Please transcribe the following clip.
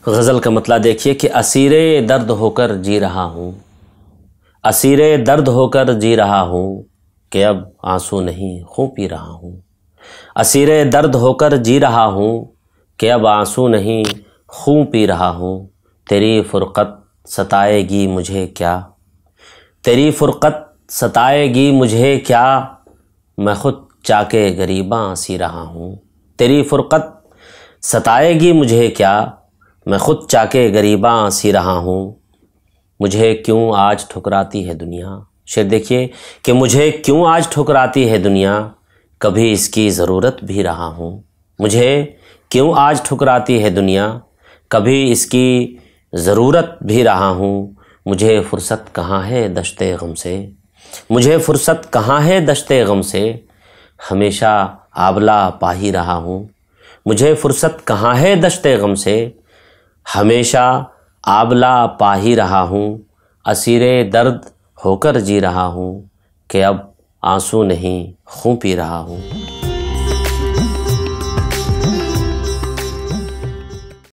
गज़ल का मतलब देखिए कि असीरे दर्द होकर जी रहा हूँ, असीरे दर्द होकर जी रहा हूँ कि अब आंसू नहीं खून पी रहा हूँ। असीरे दर्द होकर जी रहा हूँ कि अब आंसू नहीं खून पी रहा हूँ। तेरी फ़ुरक़त सताएगी मुझे क्या, तेरी फ़ुरक़त सताएगी मुझे क्या, मैं ख़ुद चाके गरीबां सी रहा हूँ। तेरी फ़ुरक़त सताएगी मुझे क्या, मैं ख़ुद चाके गरीबां सी रहा हूँ। मुझे क्यों आज ठुकराती है दुनिया, शेर देखिए कि मुझे क्यों आज ठुकराती है दुनिया, कभी इसकी ज़रूरत भी रहा हूँ। मुझे क्यों आज ठुकराती है दुनिया, कभी इसकी ज़रूरत भी रहा हूँ। मुझे फ़ुर्सत कहाँ है दश्ते गम से, मुझे फ़ुर्सत कहाँ है दश्ते गम से, हमेशा आबला पा ही रहा हूँ। मुझे फ़ुर्सत कहाँ है दश्ते गम से, हमेशा आबला पा ही रहा हूँ। असीरे दर्द होकर जी रहा हूँ कि अब आंसू नहीं खून पी रहा हूँ।